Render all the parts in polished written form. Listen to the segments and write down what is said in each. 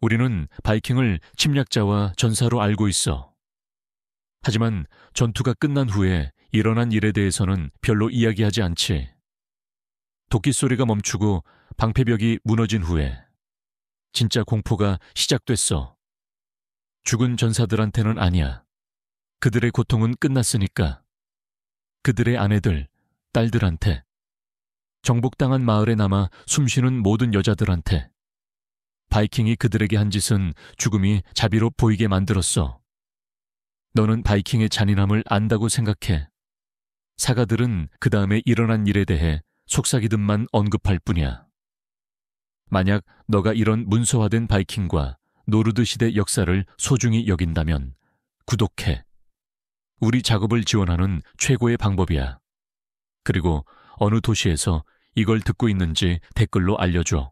우리는 바이킹을 침략자와 전사로 알고 있어. 하지만 전투가 끝난 후에 일어난 일에 대해서는 별로 이야기하지 않지. 도끼 소리가 멈추고 방패벽이 무너진 후에 진짜 공포가 시작됐어. 죽은 전사들한테는 아니야. 그들의 고통은 끝났으니까. 그들의 아내들, 딸들한테, 정복당한 마을에 남아 숨쉬는 모든 여자들한테. 바이킹이 그들에게 한 짓은 죽음이 자비로 보이게 만들었어. 너는 바이킹의 잔인함을 안다고 생각해. 사가들은 그 다음에 일어난 일에 대해 속삭이듯만 언급할 뿐이야. 만약 너가 이런 문서화된 바이킹과 노르드 시대 역사를 소중히 여긴다면 구독해. 우리 작업을 지원하는 최고의 방법이야. 그리고 어느 도시에서 이걸 듣고 있는지 댓글로 알려줘.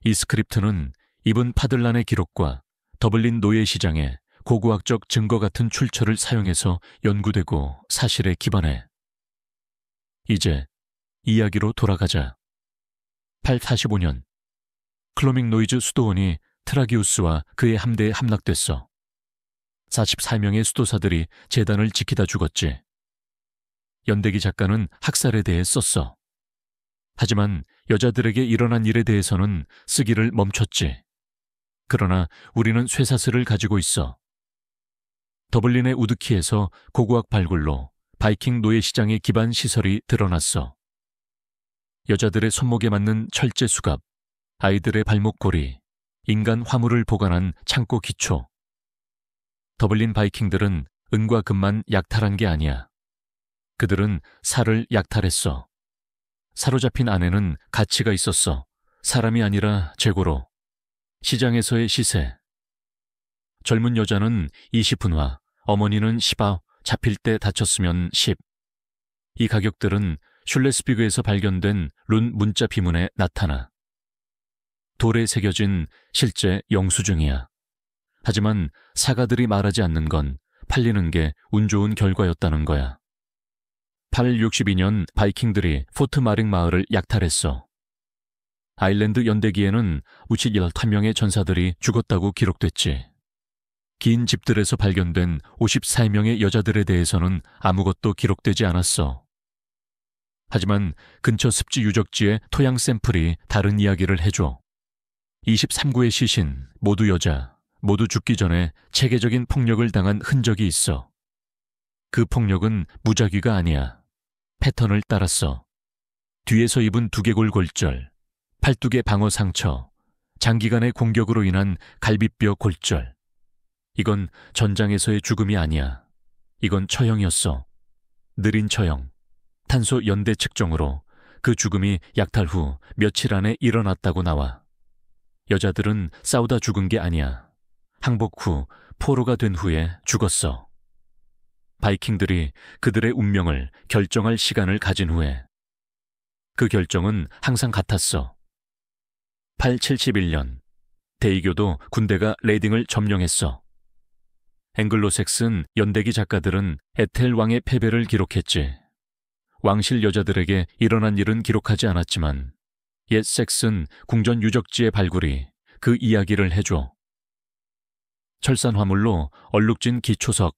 이 스크립트는 이븐 파들란의 기록과 더블린 노예시장의 고고학적 증거 같은 출처를 사용해서 연구되고 사실에 기반해. 이제 이야기로 돌아가자. 845년 클로밍 노이즈 수도원이 트라기우스와 그의 함대에 함락됐어. 44명의 수도사들이 재단을 지키다 죽었지. 연대기 작가는 학살에 대해 썼어. 하지만 여자들에게 일어난 일에 대해서는 쓰기를 멈췄지. 그러나 우리는 쇠사슬을 가지고 있어. 더블린의 우드키에서 고고학 발굴로 바이킹 노예시장의 기반 시설이 드러났어. 여자들의 손목에 맞는 철제 수갑, 아이들의 발목고리, 인간 화물을 보관한 창고 기초. 더블린 바이킹들은 은과 금만 약탈한 게 아니야. 그들은 살을 약탈했어. 사로잡힌 안에는 가치가 있었어. 사람이 아니라 재고로. 시장에서의 시세. 젊은 여자는 20분화, 어머니는 10아, 잡힐 때 다쳤으면 10. 이 가격들은 슐레스비그에서 발견된 룬 문자 비문에 나타나. 돌에 새겨진 실제 영수증이야. 하지만 사가들이 말하지 않는 건 팔리는 게 운 좋은 결과였다는 거야. 862년 바이킹들이 포트 마링 마을을 약탈했어. 아일랜드 연대기에는 우치 11명의 전사들이 죽었다고 기록됐지. 긴 집들에서 발견된 54명의 여자들에 대해서는 아무것도 기록되지 않았어. 하지만 근처 습지 유적지의 토양 샘플이 다른 이야기를 해줘. 23구의 시신, 모두 여자, 모두 죽기 전에 체계적인 폭력을 당한 흔적이 있어. 그 폭력은 무작위가 아니야. 패턴을 따랐어. 뒤에서 입은 두개골 골절, 팔뚝의 방어 상처, 장기간의 공격으로 인한 갈비뼈 골절. 이건 전장에서의 죽음이 아니야. 이건 처형이었어. 느린 처형. 탄소 연대 측정으로 그 죽음이 약탈 후 며칠 안에 일어났다고 나와. 여자들은 싸우다 죽은 게 아니야. 항복 후 포로가 된 후에 죽었어. 바이킹들이 그들의 운명을 결정할 시간을 가진 후에. 그 결정은 항상 같았어. 871년 대이교도 군대가 레딩을 점령했어. 앵글로색슨 연대기 작가들은 에텔 왕의 패배를 기록했지. 왕실 여자들에게 일어난 일은 기록하지 않았지만 옛 섹슨 궁전 유적지의 발굴이 그 이야기를 해줘. 철산 화물로 얼룩진 기초석,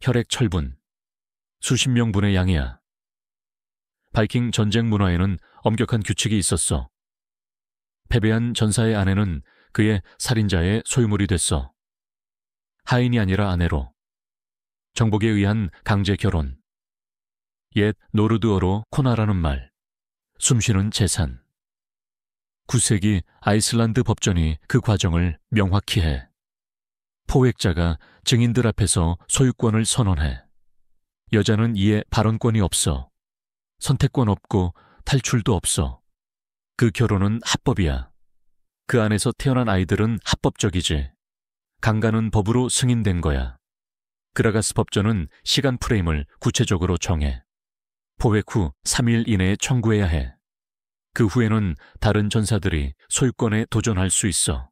혈액 철분, 수십 명분의 양이야. 바이킹 전쟁 문화에는 엄격한 규칙이 있었어. 패배한 전사의 아내는 그의 살인자의 소유물이 됐어. 하인이 아니라 아내로. 정복에 의한 강제 결혼. 옛 노르드어로 코나라는 말. 숨쉬는 재산. 9세기 아이슬란드 법전이 그 과정을 명확히 해. 포획자가 증인들 앞에서 소유권을 선언해. 여자는 이에 발언권이 없어. 선택권 없고 탈출도 없어. 그 결혼은 합법이야. 그 안에서 태어난 아이들은 합법적이지. 강간은 법으로 승인된 거야. 그라가스 법전은 시간 프레임을 구체적으로 정해. 포획 후 3일 이내에 청구해야 해. 그 후에는 다른 전사들이 소유권에 도전할 수 있어.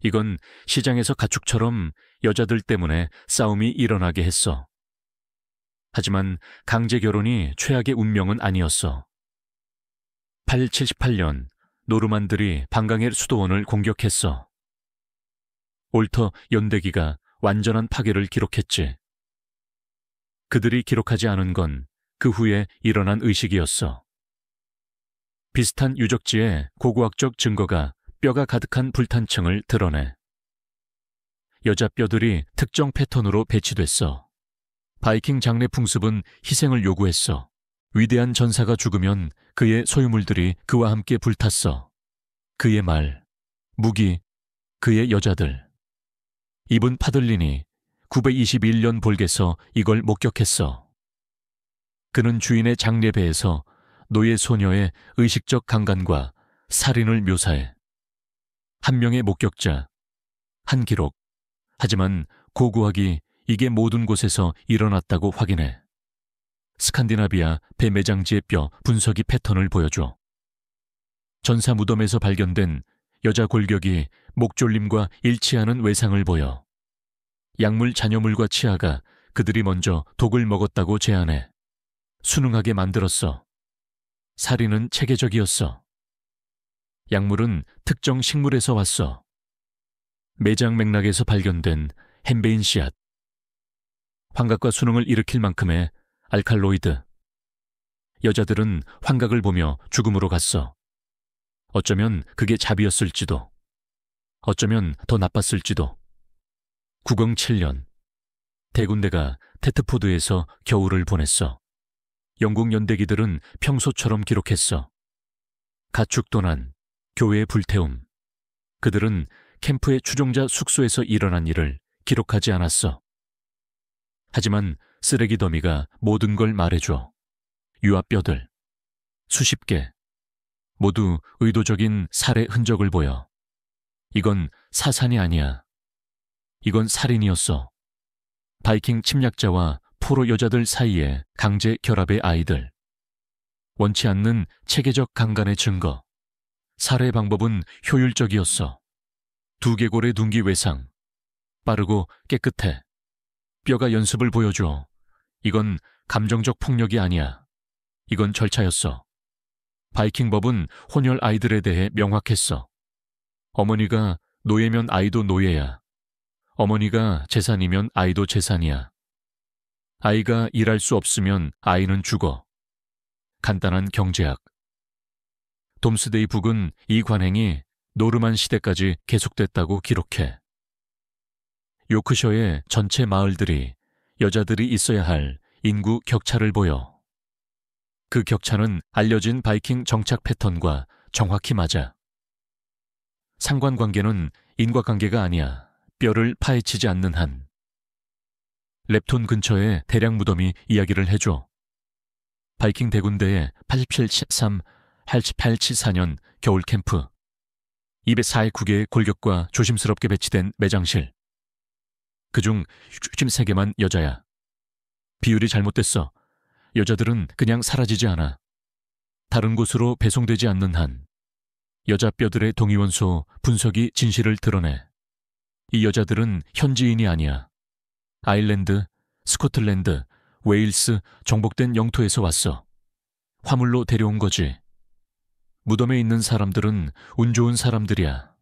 이건 시장에서 가축처럼 여자들 때문에 싸움이 일어나게 했어. 하지만 강제 결혼이 최악의 운명은 아니었어. 878년 노르만들이 방강의 수도원을 공격했어. 올터 연대기가 완전한 파괴를 기록했지. 그들이 기록하지 않은 건 그 후에 일어난 의식이었어. 비슷한 유적지에 고고학적 증거가 뼈가 가득한 불탄층을 드러내. 여자 뼈들이 특정 패턴으로 배치됐어. 바이킹 장례 풍습은 희생을 요구했어. 위대한 전사가 죽으면 그의 소유물들이 그와 함께 불탔어. 그의 말, 무기, 그의 여자들. 이분 파들린이 921년 볼겟에서 이걸 목격했어. 그는 주인의 장례배에서 노예 소녀의 의식적 강간과 살인을 묘사해. 한 명의 목격자, 한 기록. 하지만 고고학이 이게 모든 곳에서 일어났다고 확인해. 스칸디나비아 배매장지의 뼈 분석이 패턴을 보여줘. 전사 무덤에서 발견된 여자 골격이 목졸림과 일치하는 외상을 보여. 약물 잔여물과 치아가 그들이 먼저 독을 먹었다고 제안해. 순응하게 만들었어. 살인은 체계적이었어. 약물은 특정 식물에서 왔어. 매장 맥락에서 발견된 햄베인 씨앗. 환각과 수능을 일으킬 만큼의 알칼로이드. 여자들은 환각을 보며 죽음으로 갔어. 어쩌면 그게 자비였을지도. 어쩌면 더 나빴을지도. 907년 대군대가 테트포드에서 겨울을 보냈어. 영국 연대기들은 평소처럼 기록했어. 가축도난, 교회의 불태움. 그들은 캠프의 추종자 숙소에서 일어난 일을 기록하지 않았어. 하지만 쓰레기 더미가 모든 걸 말해줘. 유아뼈들, 수십 개, 모두 의도적인 살해 흔적을 보여. 이건 사산이 아니야. 이건 살인이었어. 바이킹 침략자와 포로 여자들 사이에 강제 결합의 아이들. 원치 않는 체계적 강간의 증거. 살해 방법은 효율적이었어. 두개골의 둔기 외상. 빠르고 깨끗해. 뼈가 연습을 보여줘. 이건 감정적 폭력이 아니야. 이건 절차였어. 바이킹 법은 혼혈 아이들에 대해 명확했어. 어머니가 노예면 아이도 노예야. 어머니가 재산이면 아이도 재산이야. 아이가 일할 수 없으면 아이는 죽어. 간단한 경제학. 돔스데이 북은 이 관행이 노르만 시대까지 계속됐다고 기록해. 요크셔의 전체 마을들이 여자들이 있어야 할 인구 격차를 보여. 그 격차는 알려진 바이킹 정착 패턴과 정확히 맞아. 상관관계는 인과관계가 아니야. 뼈를 파헤치지 않는 한. 랩톤 근처에 대량 무덤이 이야기를 해줘. 바이킹 대군대의 87-13, 88-74년 겨울 캠프. 204구개의 골격과 조심스럽게 배치된 매장실. 그중 63개만 여자야. 비율이 잘못됐어. 여자들은 그냥 사라지지 않아. 다른 곳으로 배송되지 않는 한. 여자 뼈들의 동위원소 분석이 진실을 드러내. 이 여자들은 현지인이 아니야. 아일랜드, 스코틀랜드, 웨일스 정복된 영토에서 왔어. 화물로 데려온 거지. 무덤에 있는 사람들은 운 좋은 사람들이야.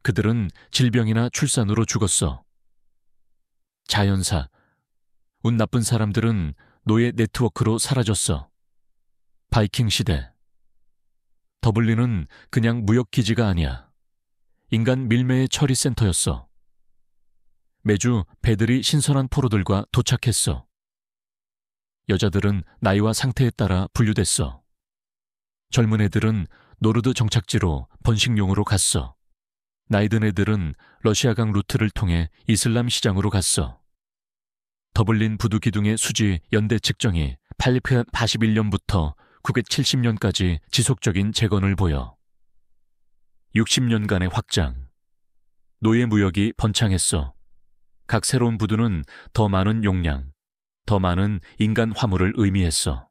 그들은 질병이나 출산으로 죽었어. 자연사. 운 나쁜 사람들은 노예 네트워크로 사라졌어. 바이킹 시대. 더블린은 그냥 무역기지가 아니야. 인간 밀매의 처리센터였어. 매주 배들이 신선한 포로들과 도착했어. 여자들은 나이와 상태에 따라 분류됐어. 젊은 애들은 노르드 정착지로 번식용으로 갔어. 나이 든 애들은 러시아강 루트를 통해 이슬람 시장으로 갔어. 더블린 부두 기둥의 수지 연대 측정이 881년부터 970년까지 지속적인 재건을 보여. 60년간의 확장. 노예 무역이 번창했어. 각 새로운 부두는 더 많은 용량, 더 많은 인간 화물을 의미했어.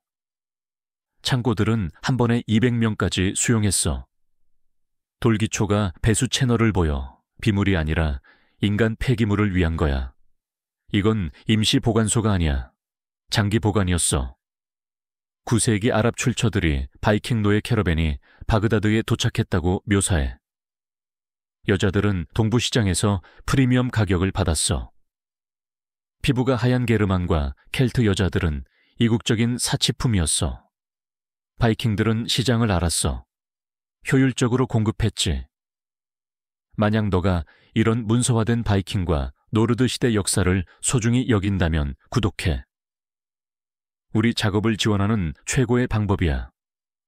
창고들은 한 번에 200명까지 수용했어. 돌기초가 배수 채널을 보여. 비물이 아니라 인간 폐기물을 위한 거야. 이건 임시 보관소가 아니야. 장기 보관이었어. 9세기 아랍 출처들이 바이킹 노예 캐러밴이 바그다드에 도착했다고 묘사해. 여자들은 동부 시장에서 프리미엄 가격을 받았어. 피부가 하얀 게르만과 켈트 여자들은 이국적인 사치품이었어. 바이킹들은 시장을 알았어. 효율적으로 공급했지. 만약 너가 이런 문서화된 바이킹과 노르드 시대 역사를 소중히 여긴다면 구독해. 우리 작업을 지원하는 최고의 방법이야.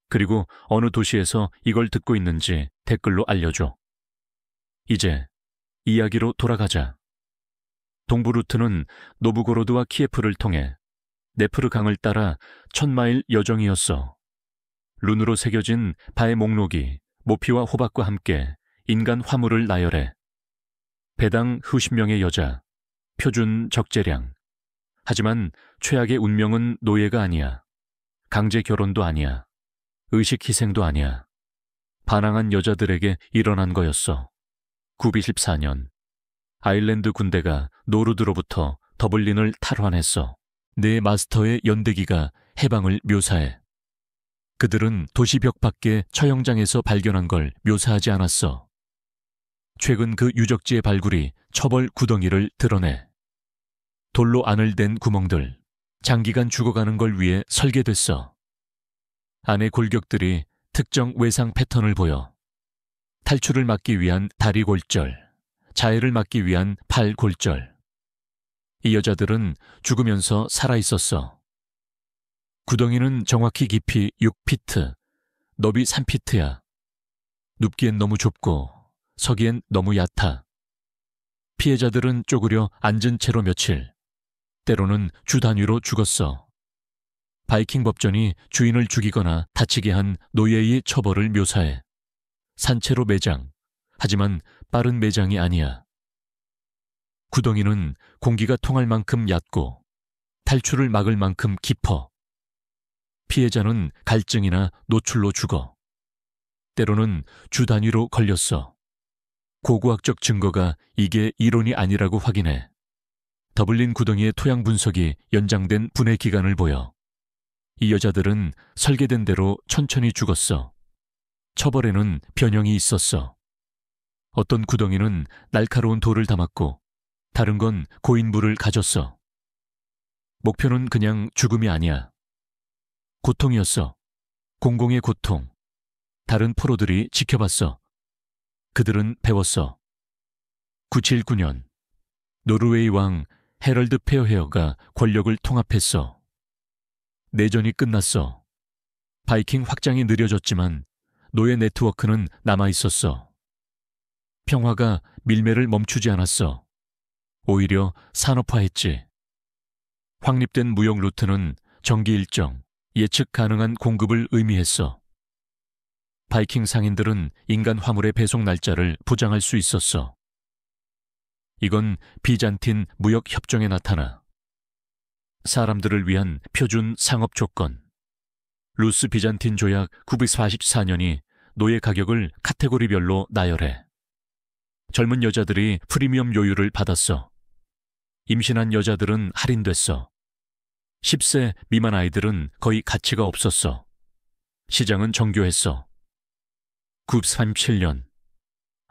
그리고 어느 도시에서 이걸 듣고 있는지 댓글로 알려줘. 이제 이야기로 돌아가자. 동부 루트는 노브고로드와 키예프를 통해 네프르 강을 따라 1000마일 여정이었어. 룬으로 새겨진 바의 목록이 모피와 호박과 함께 인간 화물을 나열해. 배당 수십 명의 여자, 표준 적재량. 하지만 최악의 운명은 노예가 아니야. 강제 결혼도 아니야. 의식 희생도 아니야. 반항한 여자들에게 일어난 거였어. 914년 아일랜드 군대가 노르드로부터 더블린을 탈환했어. 네 마스터의 연대기가 해방을 묘사해. 그들은 도시벽 밖의 처형장에서 발견한 걸 묘사하지 않았어. 최근 그 유적지의 발굴이 처벌 구덩이를 드러내. 돌로 안을 댄 구멍들, 장기간 죽어가는 걸 위해 설계됐어. 안의 골격들이 특정 외상 패턴을 보여. 탈출을 막기 위한 다리 골절, 자해를 막기 위한 팔 골절. 이 여자들은 죽으면서 살아있었어. 구덩이는 정확히 깊이 6피트, 너비 3피트야. 눕기엔 너무 좁고 서기엔 너무 얕아. 피해자들은 쪼그려 앉은 채로 며칠, 때로는 주 단위로 죽었어. 바이킹 법전이 주인을 죽이거나 다치게 한 노예의 처벌을 묘사해. 산채로 매장, 하지만 빠른 매장이 아니야. 구덩이는 공기가 통할 만큼 얕고 탈출을 막을 만큼 깊어. 피해자는 갈증이나 노출로 죽어. 때로는 주 단위로 걸렸어. 고고학적 증거가 이게 이론이 아니라고 확인해. 더블린 구덩이의 토양 분석이 연장된 분해 기간을 보여. 이 여자들은 설계된 대로 천천히 죽었어. 처벌에는 변형이 있었어. 어떤 구덩이는 날카로운 돌을 담았고 다른 건 고인물을 가졌어. 목표는 그냥 죽음이 아니야. 고통이었어. 공공의 고통. 다른 포로들이 지켜봤어. 그들은 배웠어. 979년 노르웨이 왕 헤럴드 페어헤어가 권력을 통합했어. 내전이 끝났어. 바이킹 확장이 느려졌지만 노예 네트워크는 남아있었어. 평화가 밀매를 멈추지 않았어. 오히려 산업화했지. 확립된 무역 루트는 정기 일정, 예측 가능한 공급을 의미했어. 바이킹 상인들은 인간 화물의 배송 날짜를 보장할 수 있었어. 이건 비잔틴 무역 협정에 나타나. 사람들을 위한 표준 상업 조건. 루스 비잔틴 조약 944년이 노예 가격을 카테고리별로 나열해. 젊은 여자들이 프리미엄 요율을 받았어. 임신한 여자들은 할인됐어. 10세 미만 아이들은 거의 가치가 없었어. 시장은 정교했어. 937년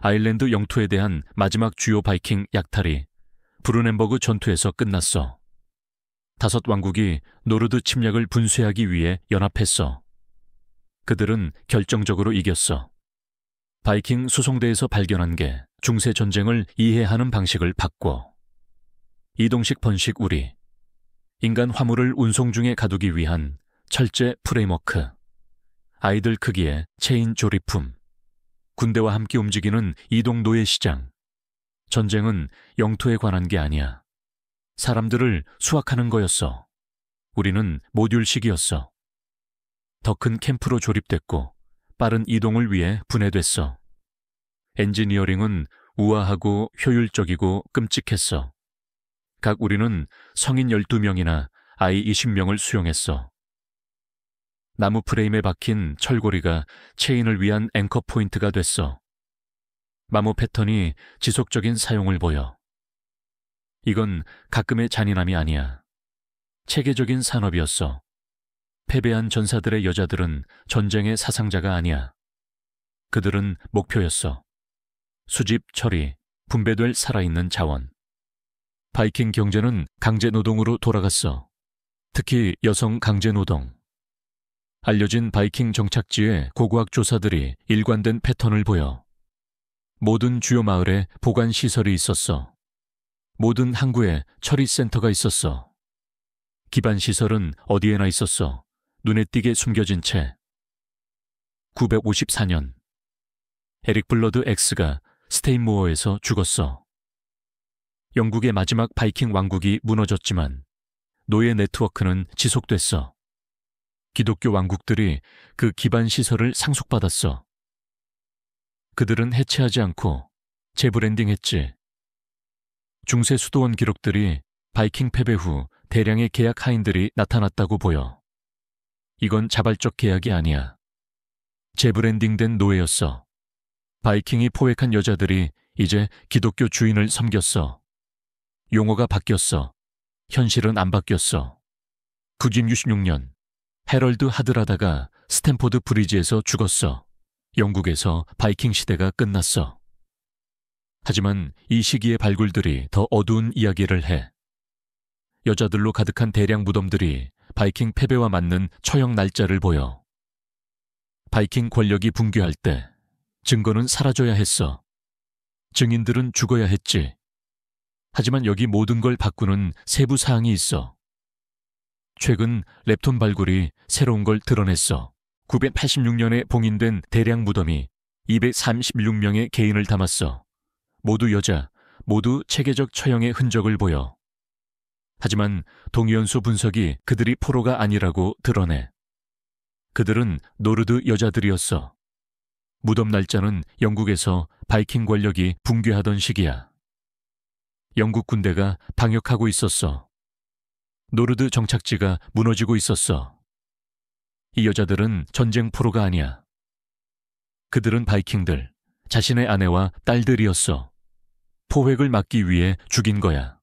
아일랜드 영토에 대한 마지막 주요 바이킹 약탈이 브루넨버그 전투에서 끝났어. 5 왕국이 노르드 침략을 분쇄하기 위해 연합했어. 그들은 결정적으로 이겼어. 바이킹 수송대에서 발견한 게 중세 전쟁을 이해하는 방식을 바꿔. 이동식 번식 우리, 인간 화물을 운송 중에 가두기 위한 철제 프레임워크, 아이들 크기의 체인 조립품, 군대와 함께 움직이는 이동 노예 시장. 전쟁은 영토에 관한 게 아니야. 사람들을 수확하는 거였어. 우리는 모듈식이었어. 더 큰 캠프로 조립됐고 빠른 이동을 위해 분해됐어. 엔지니어링은 우아하고 효율적이고 끔찍했어. 각 우리는 성인 12명이나 아이 20명을 수용했어. 나무 프레임에 박힌 철고리가 체인을 위한 앵커 포인트가 됐어. 마모 패턴이 지속적인 사용을 보여. 이건 가끔의 잔인함이 아니야. 체계적인 산업이었어. 패배한 전사들의 여자들은 전쟁의 사상자가 아니야. 그들은 목표였어. 수집, 처리, 분배될 살아있는 자원. 바이킹 경제는 강제 노동으로 돌아갔어. 특히 여성 강제 노동. 알려진 바이킹 정착지의 고고학 조사들이 일관된 패턴을 보여. 모든 주요 마을에 보관 시설이 있었어. 모든 항구에 처리센터가 있었어. 기반 시설은 어디에나 있었어. 눈에 띄게 숨겨진 채. 954년 에릭 블러드 X가 스테인모어에서 죽었어. 영국의 마지막 바이킹 왕국이 무너졌지만 노예 네트워크는 지속됐어. 기독교 왕국들이 그 기반 시설을 상속받았어. 그들은 해체하지 않고 재브랜딩했지. 중세 수도원 기록들이 바이킹 패배 후 대량의 계약 하인들이 나타났다고 보여. 이건 자발적 계약이 아니야. 재브랜딩된 노예였어. 바이킹이 포획한 여자들이 이제 기독교 주인을 섬겼어. 용어가 바뀌었어. 현실은 안 바뀌었어. 966년 해럴드 하드라다가 스탠포드 브리지에서 죽었어. 영국에서 바이킹 시대가 끝났어. 하지만 이 시기의 발굴들이 더 어두운 이야기를 해. 여자들로 가득한 대량 무덤들이 바이킹 패배와 맞는 처형 날짜를 보여. 바이킹 권력이 붕괴할 때 증거는 사라져야 했어. 증인들은 죽어야 했지. 하지만 여기 모든 걸 바꾸는 세부 사항이 있어. 최근 렙톤 발굴이 새로운 걸 드러냈어. 986년에 봉인된 대량 무덤이 236명의 개인을 담았어. 모두 여자, 모두 체계적 처형의 흔적을 보여. 하지만 동위원소 분석이 그들이 포로가 아니라고 드러내. 그들은 노르드 여자들이었어. 무덤 날짜는 영국에서 바이킹 권력이 붕괴하던 시기야. 영국 군대가 방역하고 있었어. 노르드 정착지가 무너지고 있었어. 이 여자들은 전쟁 포로가 아니야. 그들은 바이킹들, 자신의 아내와 딸들이었어. 포획을 막기 위해 죽인 거야.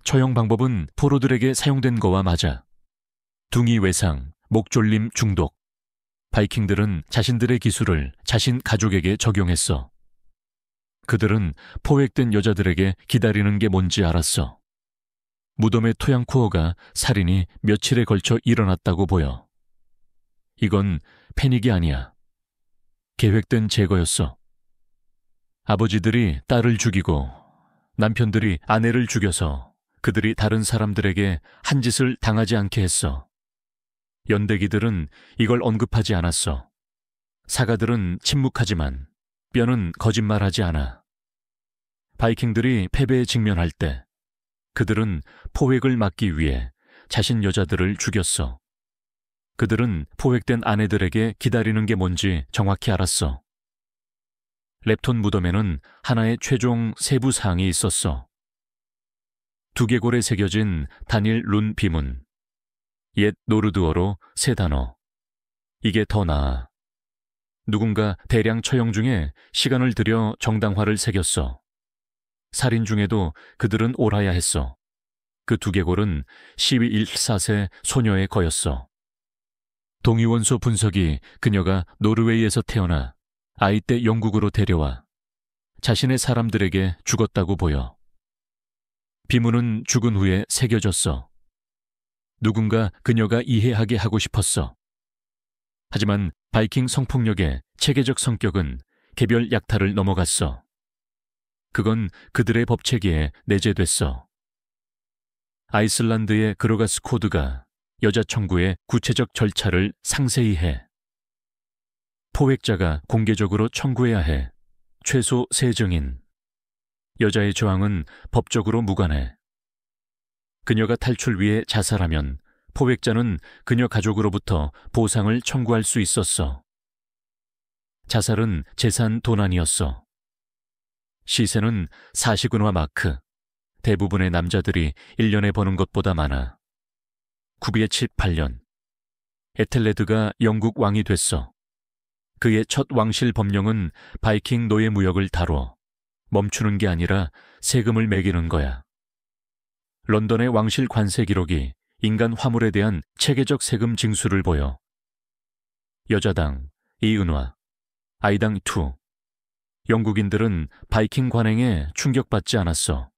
처형 방법은 포로들에게 사용된 거와 맞아. 둥이 외상, 목졸림 중독. 바이킹들은 자신들의 기술을 자신 가족에게 적용했어. 그들은 포획된 여자들에게 기다리는 게 뭔지 알았어. 무덤의 토양코어가 살인이 며칠에 걸쳐 일어났다고 보여. 이건 패닉이 아니야. 계획된 제거였어. 아버지들이 딸을 죽이고 남편들이 아내를 죽여서 그들이 다른 사람들에게 한 짓을 당하지 않게 했어. 연대기들은 이걸 언급하지 않았어. 사가들은 침묵하지만 뼈는 거짓말하지 않아. 바이킹들이 패배에 직면할 때 그들은 포획을 막기 위해 자신 여자들을 죽였어. 그들은 포획된 아내들에게 기다리는 게 뭔지 정확히 알았어. 렙톤 무덤에는 하나의 최종 세부 사항이 있었어. 두개골에 새겨진 단일 룬 비문. 옛 노르드어로 세 단어. 이게 더 나아. 누군가 대량 처형 중에 시간을 들여 정당화를 새겼어. 살인 중에도 그들은 옳아야 했어. 그 두개골은 1214세 소녀의 거였어. 동위원소 분석이 그녀가 노르웨이에서 태어나 아이 때 영국으로 데려와 자신의 사람들에게 죽었다고 보여. 비문은 죽은 후에 새겨졌어. 누군가 그녀가 이해하게 하고 싶었어. 하지만 바이킹 성폭력의 체계적 성격은 개별 약탈을 넘어갔어. 그건 그들의 법체계에 내재됐어. 아이슬란드의 그로가스 코드가 여자 청구의 구체적 절차를 상세히 해. 포획자가 공개적으로 청구해야 해. 최소 3증인. 여자의 저항은 법적으로 무관해. 그녀가 탈출 위해 자살하면 포획자는 그녀 가족으로부터 보상을 청구할 수 있었어. 자살은 재산 도난이었어. 시세는 40은화 마크. 대부분의 남자들이 1년에 버는 것보다 많아. 978년 에텔레드가 영국 왕이 됐어. 그의 첫 왕실 법령은 바이킹 노예 무역을 다뤄 멈추는 게 아니라 세금을 매기는 거야. 런던의 왕실 관세 기록이 인간 화물에 대한 체계적 세금 징수를 보여 여자당, 이은화, 아이당 2, 영국인들은 바이킹 관행에 충격받지 않았어.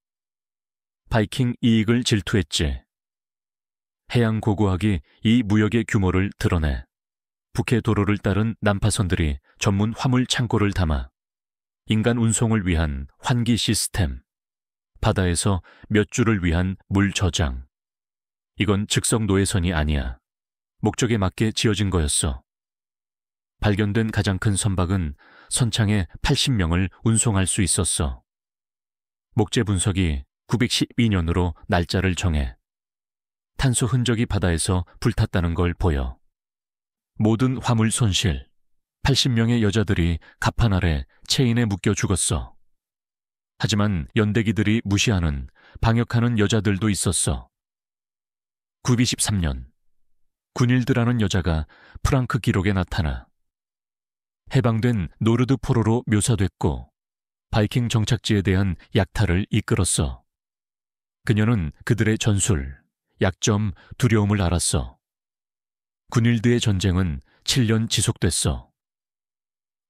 바이킹 이익을 질투했지. 해양 고고학이 이 무역의 규모를 드러내 북해 도로를 따른 난파선들이 전문 화물 창고를 담아 인간 운송을 위한 환기 시스템, 바다에서 몇 주를 위한 물 저장. 이건 즉석 노예선이 아니야. 목적에 맞게 지어진 거였어. 발견된 가장 큰 선박은 선창에 80명을 운송할 수 있었어. 목재 분석이 912년으로 날짜를 정해 탄소 흔적이 바다에서 불탔다는 걸 보여. 모든 화물 손실, 80명의 여자들이 갑판 아래 체인에 묶여 죽었어. 하지만 연대기들이 무시하는, 방역하는 여자들도 있었어. 923년, 군일드라는 여자가 프랑크 기록에 나타나 해방된 노르드 포로로 묘사됐고 바이킹 정착지에 대한 약탈을 이끌었어. 그녀는 그들의 전술, 약점, 두려움을 알았어. 군일드의 전쟁은 7년 지속됐어.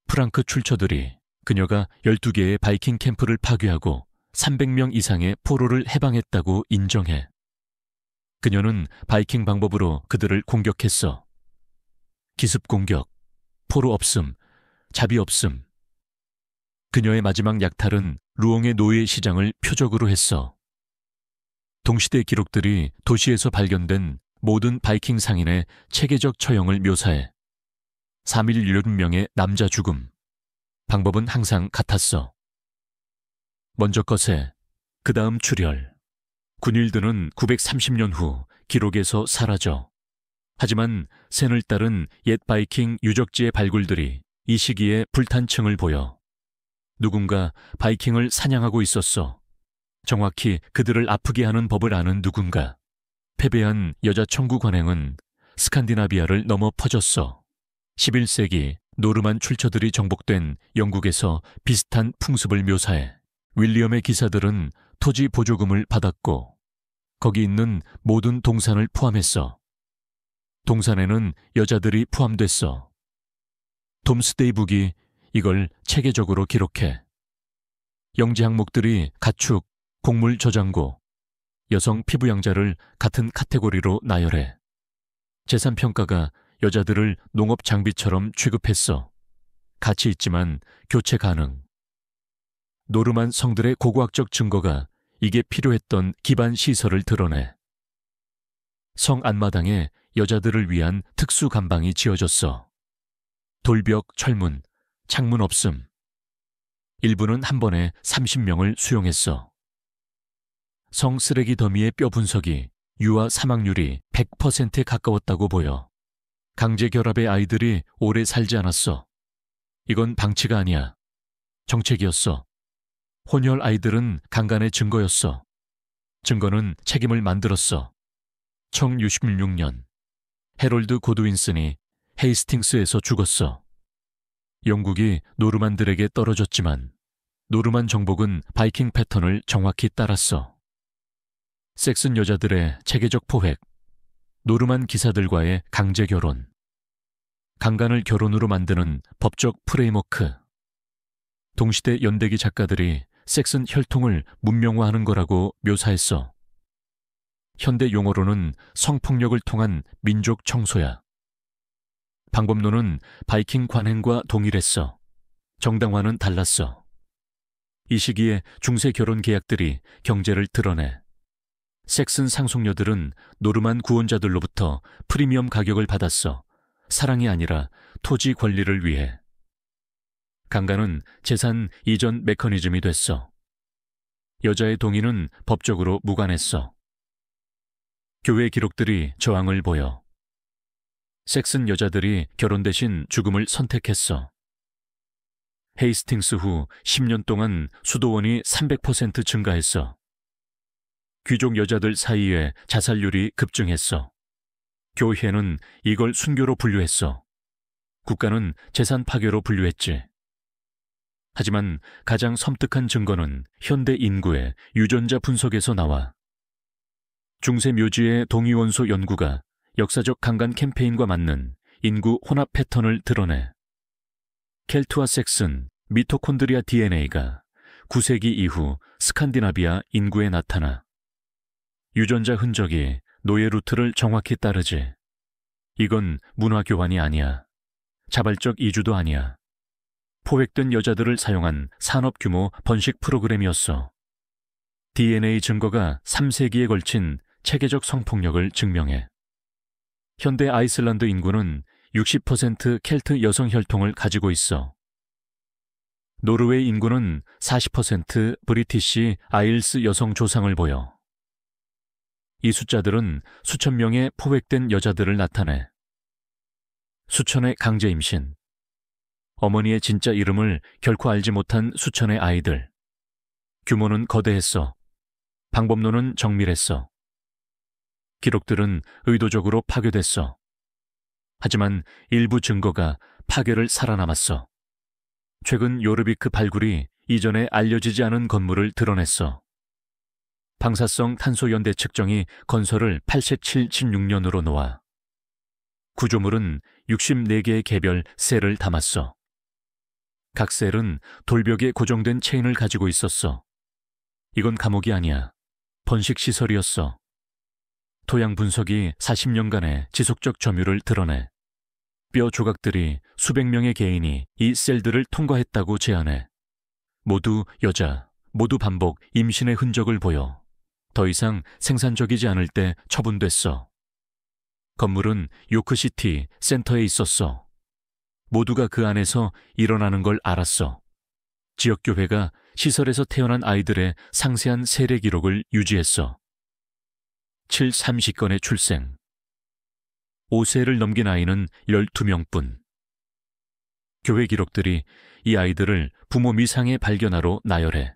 프랑크 출처들이 그녀가 12개의 바이킹 캠프를 파괴하고 300명 이상의 포로를 해방했다고 인정해. 그녀는 바이킹 방법으로 그들을 공격했어. 기습 공격, 포로 없음, 자비 없음. 그녀의 마지막 약탈은 루옹의 노예 시장을 표적으로 했어. 동시대 기록들이 도시에서 발견된 모든 바이킹 상인의 체계적 처형을 묘사해. 3.16명의 남자 죽음. 방법은 항상 같았어. 먼저 거세, 그 다음 출혈. 군일드는 930년 후 기록에서 사라져. 하지만 센을 따른 옛 바이킹 유적지의 발굴들이 이 시기에 불탄층을 보여. 누군가 바이킹을 사냥하고 있었어. 정확히 그들을 아프게 하는 법을 아는 누군가. 패배한 여자 청구 관행은 스칸디나비아를 넘어 퍼졌어. 11세기 노르만 출처들이 정복된 영국에서 비슷한 풍습을 묘사해. 윌리엄의 기사들은 토지 보조금을 받았고 거기 있는 모든 동산을 포함했어. 동산에는 여자들이 포함됐어. 돔스데이 북이 이걸 체계적으로 기록해. 영지 항목들이 가축, 곡물 저장고, 여성 피부 양자를 같은 카테고리로 나열해. 재산평가가 여자들을 농업 장비처럼 취급했어. 가치 있지만 교체 가능. 노르만 성들의 고고학적 증거가 이게 필요했던 기반 시설을 드러내. 성 앞마당에 여자들을 위한 특수 감방이 지어졌어. 돌벽, 철문, 창문 없음. 일부는 한 번에 30명을 수용했어. 성 쓰레기 더미의 뼈 분석이 유아 사망률이 100%에 가까웠다고 보여. 강제 결합의 아이들이 오래 살지 않았어. 이건 방치가 아니야. 정책이었어. 혼혈 아이들은 강간의 증거였어. 증거는 책임을 만들었어. 1066년 해롤드 고드윈슨이 헤이스팅스에서 죽었어. 영국이 노르만들에게 떨어졌지만 노르만 정복은 바이킹 패턴을 정확히 따랐어. 섹슨 여자들의 체계적 포획, 노르만 기사들과의 강제 결혼, 강간을 결혼으로 만드는 법적 프레임워크. 동시대 연대기 작가들이 섹슨 혈통을 문명화하는 거라고 묘사했어. 현대 용어로는 성폭력을 통한 민족 청소야. 방법론은 바이킹 관행과 동일했어. 정당화는 달랐어. 이 시기에 중세 결혼 계약들이 경제를 드러내. 섹슨 상속녀들은 노르만 구원자들로부터 프리미엄 가격을 받았어. 사랑이 아니라 토지 권리를 위해. 강간은 재산 이전 메커니즘이 됐어. 여자의 동의는 법적으로 무관했어. 교회 기록들이 저항을 보여. 섹슨 여자들이 결혼 대신 죽음을 선택했어. 헤이스팅스 후 10년 동안 수도원이 300% 증가했어. 귀족 여자들 사이에 자살률이 급증했어. 교회는 이걸 순교로 분류했어. 국가는 재산 파괴로 분류했지. 하지만 가장 섬뜩한 증거는 현대 인구의 유전자 분석에서 나와. 중세 묘지의 동위원소 연구가 역사적 강간 캠페인과 맞는 인구 혼합 패턴을 드러내 켈트와 섹슨, 미토콘드리아 DNA가 9세기 이후 스칸디나비아 인구에 나타나 유전자 흔적이 노예 루트를 정확히 따르지. 이건 문화 교환이 아니야. 자발적 이주도 아니야. 포획된 여자들을 사용한 산업 규모 번식 프로그램이었어. DNA 증거가 3세기에 걸친 체계적 성폭력을 증명해. 현대 아이슬란드 인구는 60% 켈트 여성 혈통을 가지고 있어. 노르웨이 인구는 40% 브리티시 아일스 여성 조상을 보여. 이 숫자들은 수천 명의 포획된 여자들을 나타내. 수천의 강제 임신, 어머니의 진짜 이름을 결코 알지 못한 수천의 아이들. 규모는 거대했어. 방법론은 정밀했어. 기록들은 의도적으로 파괴됐어. 하지만 일부 증거가 파괴를 살아남았어. 최근 요르비크 발굴이 이전에 알려지지 않은 건물을 드러냈어. 방사성 탄소 연대 측정이 건설을 87-76년으로 놓아. 구조물은 64개의 개별 셀을 담았어. 각 셀은 돌벽에 고정된 체인을 가지고 있었어. 이건 감옥이 아니야. 번식시설이었어. 토양 분석이 40년간의 지속적 점유를 드러내. 뼈 조각들이 수백 명의 개인이 이 셀들을 통과했다고 제안해. 모두 여자, 모두 반복 임신의 흔적을 보여. 더 이상 생산적이지 않을 때 처분됐어. 건물은 요크시티 센터에 있었어. 모두가 그 안에서 일어나는 걸 알았어. 지역교회가 시설에서 태어난 아이들의 상세한 세례 기록을 유지했어. 30건의 출생. 5세를 넘긴 아이는 12명뿐. 교회 기록들이 이 아이들을 부모 미상의 발견하로 나열해.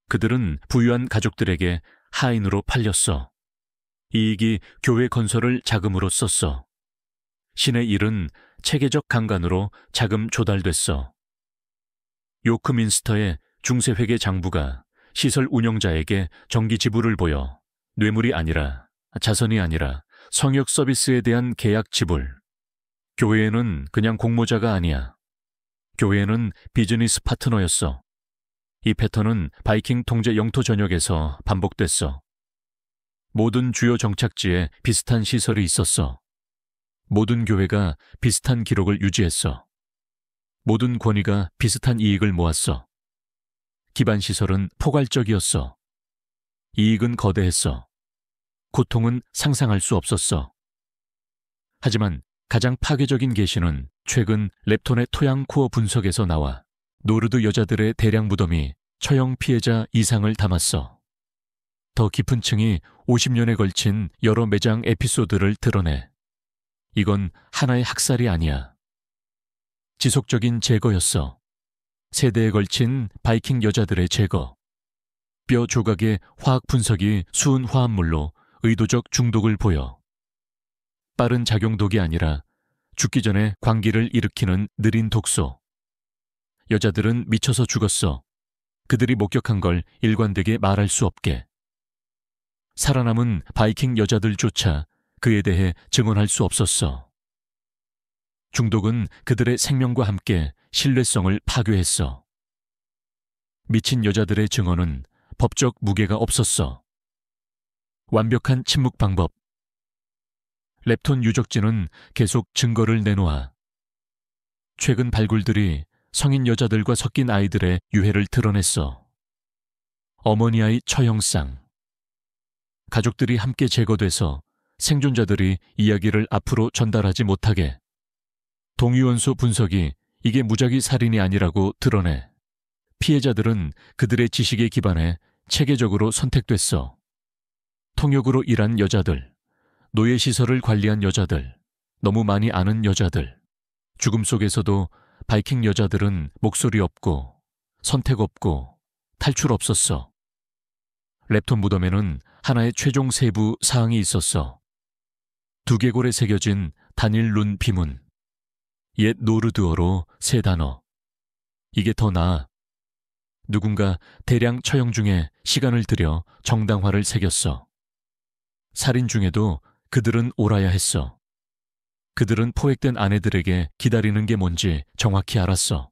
그들은 부유한 가족들에게 하인으로 팔렸어. 이익이 교회 건설을 자금으로 썼어. 신의 일은 체계적 강간으로 자금 조달됐어. 요크민스터의 중세회계 장부가 시설 운영자에게 정기 지불을 보여 뇌물이 아니라, 자선이 아니라 성역 서비스에 대한 계약 지불. 교회에는 그냥 공모자가 아니야. 교회에는 비즈니스 파트너였어. 이 패턴은 바이킹 통제 영토 전역에서 반복됐어. 모든 주요 정착지에 비슷한 시설이 있었어. 모든 교회가 비슷한 기록을 유지했어. 모든 권위가 비슷한 이익을 모았어. 기반 시설은 포괄적이었어. 이익은 거대했어. 고통은 상상할 수 없었어. 하지만 가장 파괴적인 계시는 최근 랩톤의 토양 코어 분석에서 나와. 노르드 여자들의 대량 무덤이 처형 피해자 이상을 담았어. 더 깊은 층이 50년에 걸친 여러 매장 에피소드를 드러내. 이건 하나의 학살이 아니야. 지속적인 제거였어. 세대에 걸친 바이킹 여자들의 제거. 뼈 조각의 화학 분석이 수은 화합물로 의도적 중독을 보여. 빠른 작용독이 아니라 죽기 전에 광기를 일으키는 느린 독소. 여자들은 미쳐서 죽었어. 그들이 목격한 걸 일관되게 말할 수 없게. 살아남은 바이킹 여자들조차 그에 대해 증언할 수 없었어. 중독은 그들의 생명과 함께 신뢰성을 파괴했어. 미친 여자들의 증언은 법적 무게가 없었어. 완벽한 침묵 방법. 랩톤 유적지는 계속 증거를 내놓아. 최근 발굴들이 성인 여자들과 섞인 아이들의 유해를 드러냈어. 어머니아의 처형상. 가족들이 함께 제거돼서 생존자들이 이야기를 앞으로 전달하지 못하게. 동위원소 분석이 이게 무작위 살인이 아니라고 드러내. 피해자들은 그들의 지식에 기반해 체계적으로 선택됐어. 통역으로 일한 여자들, 노예시설을 관리한 여자들, 너무 많이 아는 여자들. 죽음 속에서도 바이킹 여자들은 목소리 없고 선택 없고 탈출 없었어. 랩톤 무덤에는 하나의 최종 세부 사항이 있었어. 두개골에 새겨진 단일 룬 비문. 옛 노르드어로 세 단어. 이게 더 나아. 누군가 대량 처형 중에 시간을 들여 정당화를 새겼어. 살인 중에도 그들은 옳아야 했어. 그들은 포획된 아내들에게 기다리는 게 뭔지 정확히 알았어.